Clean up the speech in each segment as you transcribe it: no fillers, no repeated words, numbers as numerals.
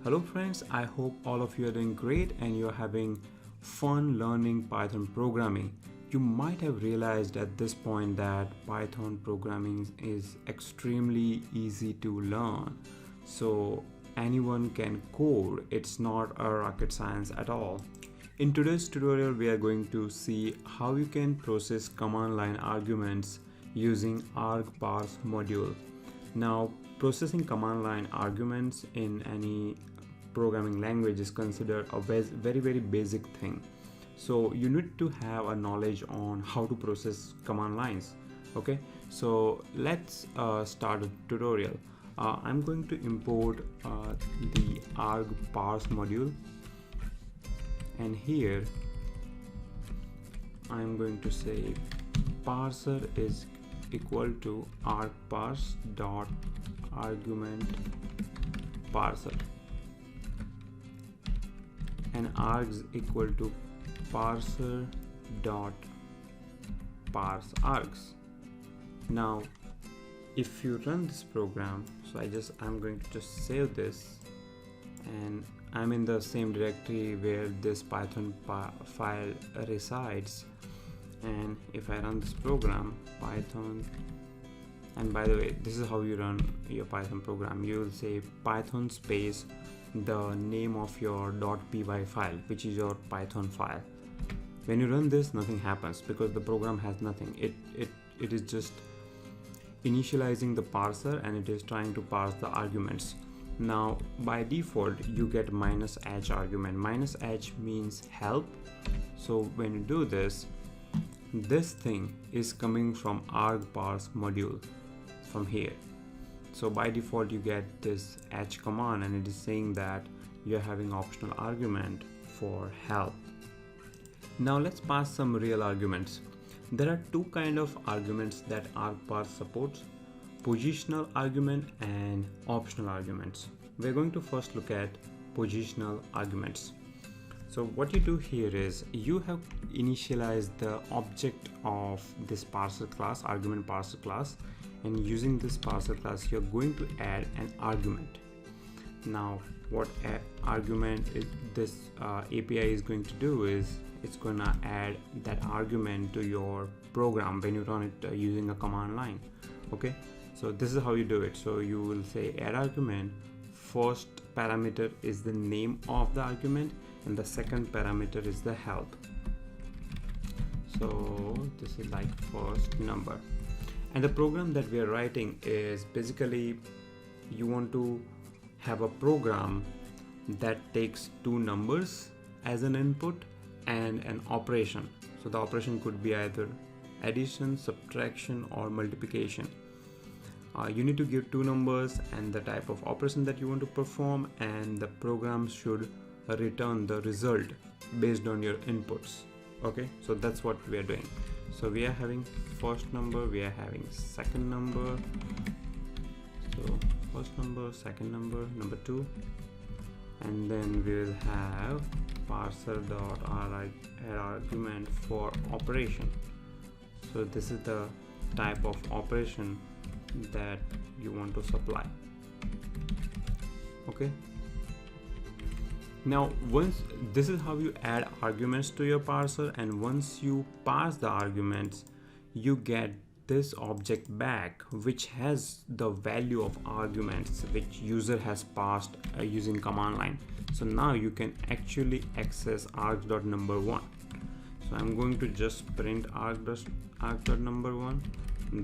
Hello friends, I hope all of you are doing great and you're having fun learning Python programming. You might have realized at this point that Python programming is extremely easy to learn. So anyone can code, it's not a rocket science at all. In today's tutorial, we are going to see how you can process command line arguments using argparse module. Now, processing command line arguments in any programming language is considered a very basic thing. So you need to have a knowledge on how to process command lines. Okay, so let's start a tutorial. I'm going to import the argparse module, and here I'm going to say parser is equal to argparse dot argument parser, and args equal to parser dot parse args. Now if you run this program, so I'm going to just save this, and I'm in the same directory where this Python file resides. And if I run this program, Python, and by the way, this is how you run your Python program. You will say Python space the name of your .py file, which is your Python file. When you run this, nothing happens because the program has nothing. It is just initializing the parser, and it is trying to parse the arguments. Now by default you get -h argument. -h means help. So when you do this, this thing is coming from argparse module from here. So by default you get this h command, and it is saying that you're having optional argument for help. Now let's pass some real arguments. There are two kind of arguments that argparse supports: positional argument and optional arguments. We're going to first look at positional arguments. So what you do here is you have initialized the object of this parser class, argument parser class, and using this parser class you're going to add an argument. Now what argument is this API is going to do is it's gonna add that argument to your program when you run it using a command line. Okay, so this is how you do it. So you will say add argument. First parameter is the name of the argument, and the second parameter is the help. So this is like first number, and the program that we are writing is basically you want to have a program that takes two numbers as an input and an operation. So the operation could be either addition, subtraction, or multiplication. You need to give two numbers and the type of operation that you want to perform, and the program should return the result based on your inputs. Okay, so that's what we are doing. So we are having first number, we are having second number. So first number, second number, number two, and then we will have parser dot add argument for operation. So this is the type of operation that you want to supply. Okay, now once this is how you add arguments to your parser, and once you pass the arguments you get this object back which has the value of arguments which user has passed using command line. So now you can actually access args.number1. So I'm going to just print args.number1,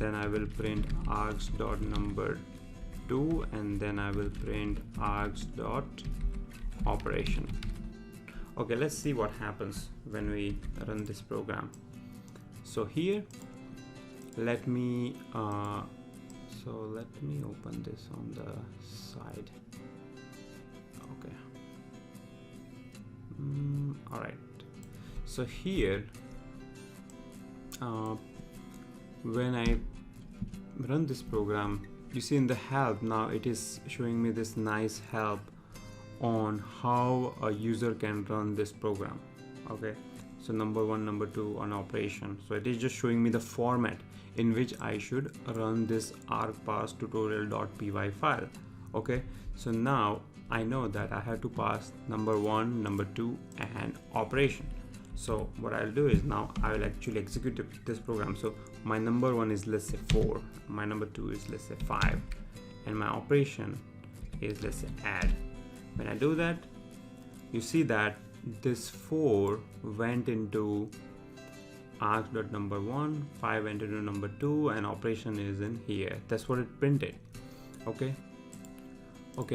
then I will print args.number2, and then I will print args.operation. Okay, let's see what happens when we run this program. So here let me open this on the side. Okay, all right. So here when I run this program, you see in the help, now it is showing me this nice help on how a user can run this program. Okay, so number one, number two on operation. So it is just showing me the format in which I should run this argparse tutorial.py file. Okay, so now I know that I have to pass number 1, number 2 and operation. So what I'll do is now I will actually execute this program. So my number 1 is, let's say, 4, my number 2 is, let's say, 5, and my operation is, let's say, add. When I do that, you see that this 4 went into args.number1, 5 went into number 2, and operation is in here. That's what it printed. Okay,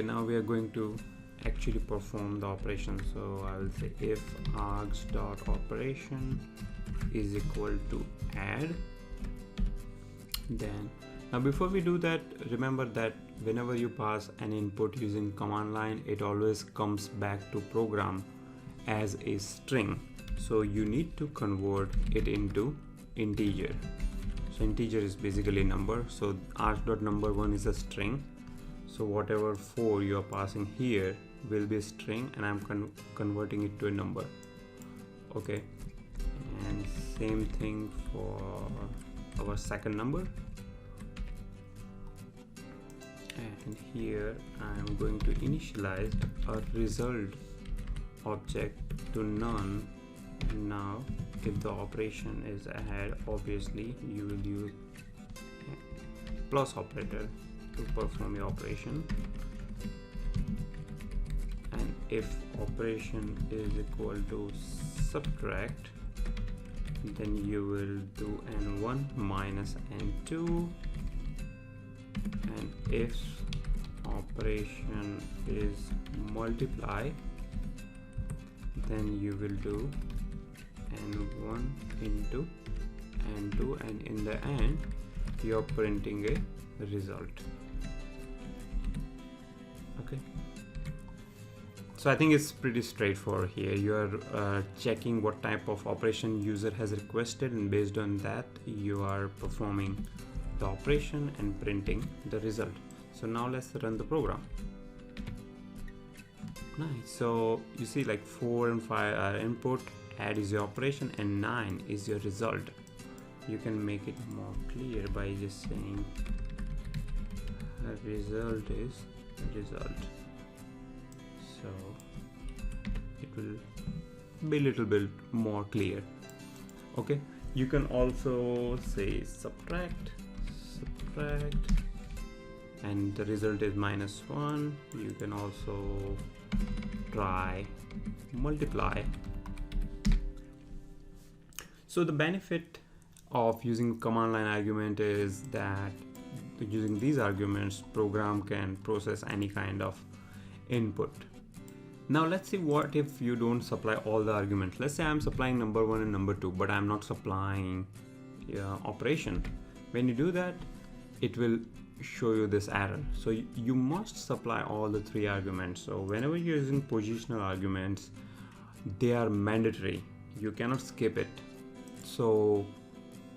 now we are going to actually perform the operation. So I will say if args.operation is equal to add. Then now before we do that, remember that whenever you pass an input using command line, it always comes back to program as a string. So you need to convert it into integer. So integer is basically number. So args.number1 is a string. So whatever 4 you are passing here will be a string, and I'm converting it to a number. Okay, and same thing for our second number. And here I'm going to initialize a result object to none. Now if the operation is add, obviously you will use plus operator to perform your operation, and if operation is equal to subtract, then you will do n1 minus n2, and if operation is multiply, then you will do n1 into n2, and in the end you are printing a result. Okay, so I think it's pretty straightforward here. You are checking what type of operation user has requested, and based on that you are performing the operation and printing the result. So now let's run the program. Nice. So you see, like 4 and 5 are input, add is your operation, and 9 is your result. You can make it more clear by just saying result is result. So it will be a little bit more clear. Okay, you can also say subtract, and the result is -1. You can also try multiply. So the benefit of using command line argument is that using these arguments, program can process any kind of input. Now let's see, what if you don't supply all the arguments? Let's say I'm supplying number 1 and number 2, but I'm not supplying operation. When you do that, it will show you this error. So you must supply all the 3 arguments. So whenever you're using positional arguments, they are mandatory. You cannot skip it. So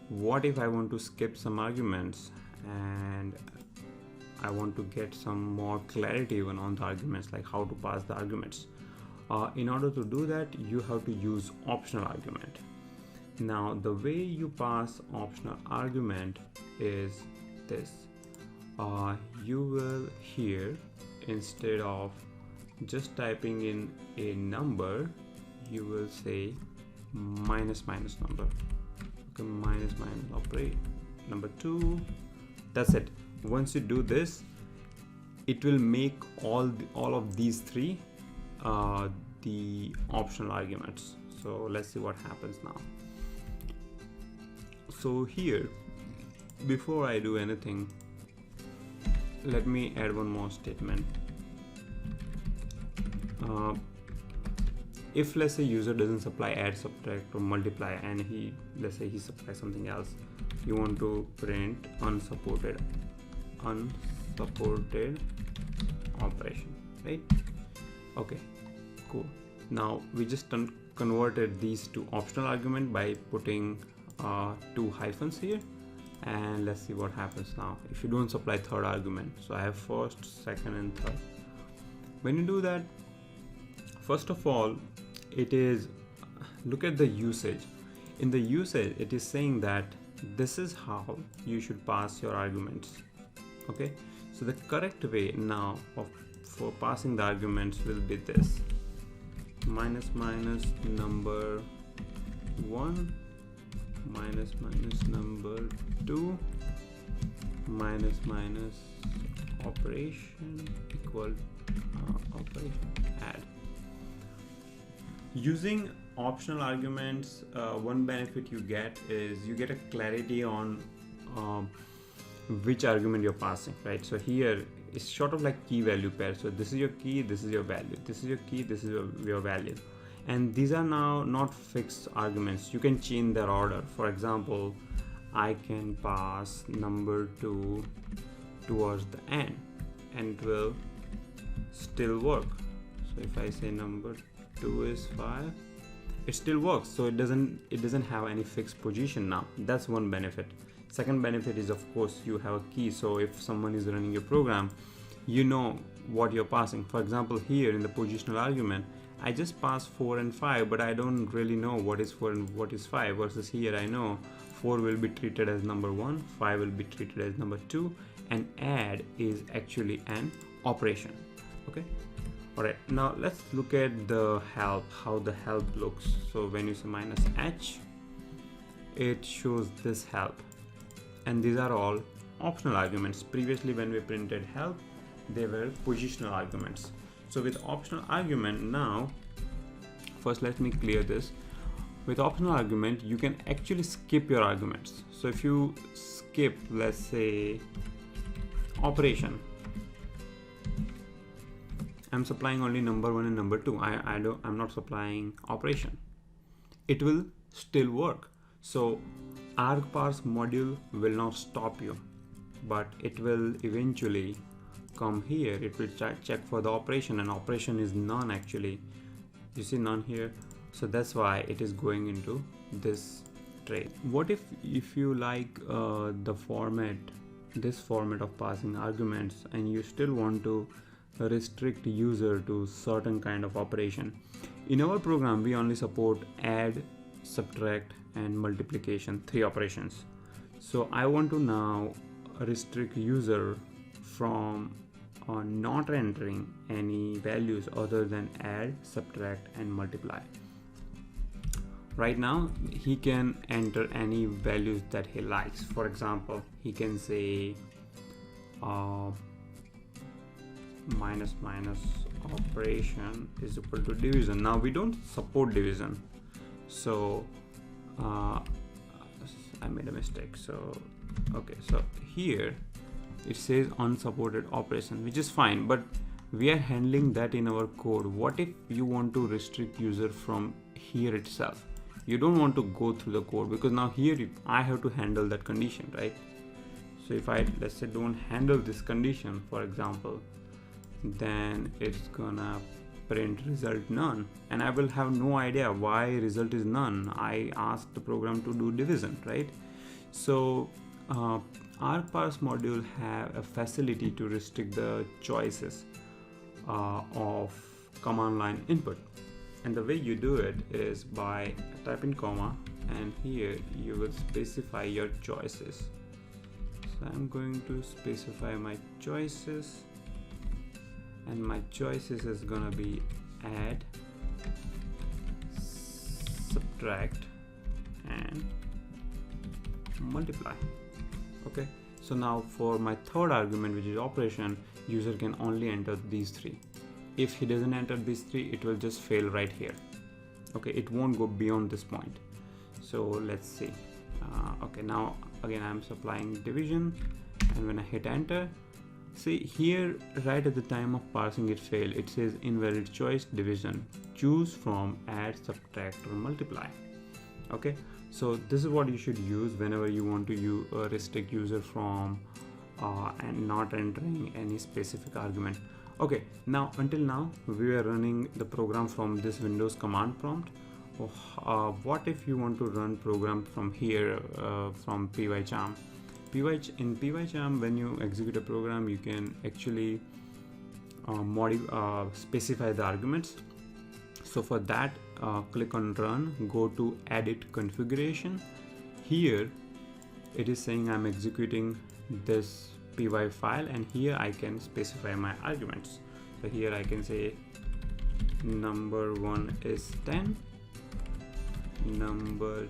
what if I want to skip some arguments and I want to get some more clarity even on the arguments, like how to pass the arguments? In order to do that, you have to use optional argument. Now the way you pass optional argument is this. You will here, instead of just typing in a number, you will say minus number. Okay, minus operate number 2. That's it. Once you do this, it will make all of these 3 the optional arguments. So let's see what happens now. So here, before I do anything, let me add one more statement. If let's say user doesn't supply add, subtract, or multiply, and let's say he supplies something else, you want to print unsupported operation, right? Okay, cool. Now we just converted these to optional argument by putting 2 hyphens here, and let's see what happens now if you don't supply third argument. So I have first, second, and third. When you do that, first of all, it is, look at the usage. In the usage, it is saying that this is how you should pass your arguments. Okay, so the correct way now for passing the arguments will be this: minus minus number 1 minus minus number 2 minus minus operation equal operation add. Using optional arguments, one benefit you get is you get a clarity on which argument you're passing, right? So here it's sort of like key value pair. So this is your key, this is your value, this is your key, this is your value, and these are now not fixed arguments. You can change their order. For example, I can pass number 2 towards the end and it will still work. So if I say number 2 is 5, it still works. So it doesn't have any fixed position now. That's one benefit. Second benefit is, of course, you have a key. So if someone is running your program, you know what you're passing. For example, here in the positional argument, I just pass 4 and 5, but I don't really know what is 4 and what is 5, versus here I know 4 will be treated as number 1, 5 will be treated as number 2, and add is actually an operation. Okay. Alright, now let's look at the help, how the help looks. So when you say minus h, it shows this help, and these are all optional arguments. Previously when we printed help, they were positional arguments. So with optional argument, now first let me clear this. With optional argument, you can actually skip your arguments. So if you skip, let's say, operation, I'm supplying only number 1 and number 2. I'm not supplying operation. It will still work. So argparse module will not stop you, but it will eventually come here. It will check for the operation, and operation is none actually. You see none here. So that's why it is going into this tray. What if you like this format of passing arguments, and you still want to restrict user to certain kind of operation? In our program, we only support add, subtract, and multiplication, 3 operations. So I want to now restrict user from not entering any values other than add, subtract, and multiply. Right now he can enter any values that he likes. For example, he can say minus minus operation is equal to division. Now we don't support division, so I made a mistake. So okay, so here it says unsupported operation, which is fine, but we are handling that in our code. What if you want to restrict user from here itself? You don't want to go through the code, because now here I have to handle that condition, right? So if I, let's say, don't handle this condition, for example, then it's gonna print result none, and I will have no idea why result is none. I asked the program to do division, right? So argparse module have a facility to restrict the choices of command line input, and the way you do it is by typing comma, and here you will specify your choices. So I'm going to specify my choices, and my choices is gonna be add, subtract, and multiply. Okay, so now for my third argument, which is operation, user can only enter these 3. If he doesn't enter these 3, it will just fail right here. Okay, it won't go beyond this point. So let's see. Okay, now again I'm supplying division, and when I hit enter, see here right at the time of parsing it failed. It says invalid choice division. Choose from add, subtract, or multiply. Okay, so this is what you should use whenever you want to restrict user from and not entering any specific argument. Okay, now until now we are running the program from this Windows command prompt. What if you want to run program from here, from pycharm? In pycharm, when you execute a program, you can actually specify the arguments. So for that, click on run, go to edit configuration. Here it is saying I'm executing this py file, and here I can specify my arguments. So here I can say number 1 is 10, number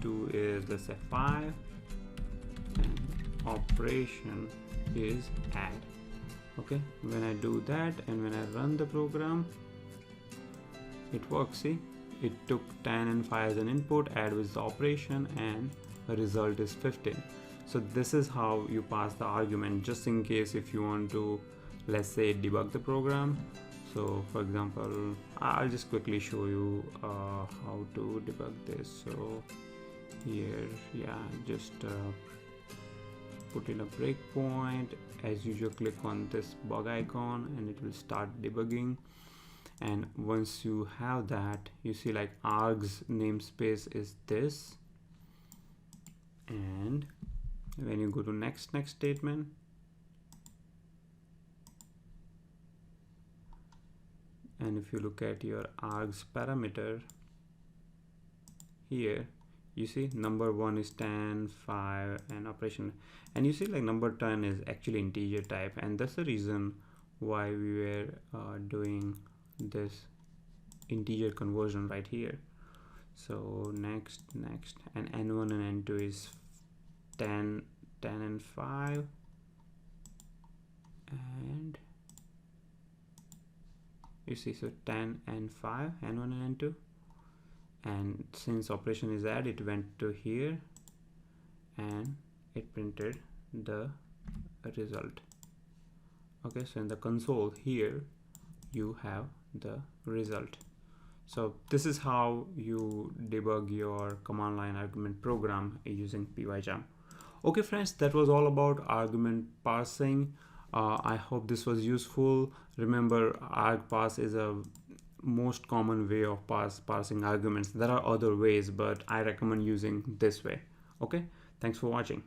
2 is, let's say, 5, and operation is add. Okay, when I do that and when I run the program, it works. See, it took 10 and 5 as an input, add with the operation, and the result is 15. So this is how you pass the argument, just in case if you want to, let's say, debug the program. So for example, I'll just quickly show you how to debug this. So here, yeah, just put in a breakpoint. As usual, click on this bug icon and it will start debugging. And once you have that, you see like args namespace is this, and when you go to next statement, and if you look at your args parameter here, you see number 1 is 10, 5, and operation, and you see like number 10 is actually integer type, and that's the reason why we were doing this integer conversion right here. So next, and n1 and n2 is 10 and 5, and you see, so 10 and 5, n1 and n2, and since operation is add, it went to here and it printed the result. Okay, so in the console here you have the result. So this is how you debug your command line argument program using PyCharm. Okay friends, that was all about argument parsing. I hope this was useful. Remember, argparse is a most common way of parsing arguments. There are other ways, but I recommend using this way. Okay, thanks for watching.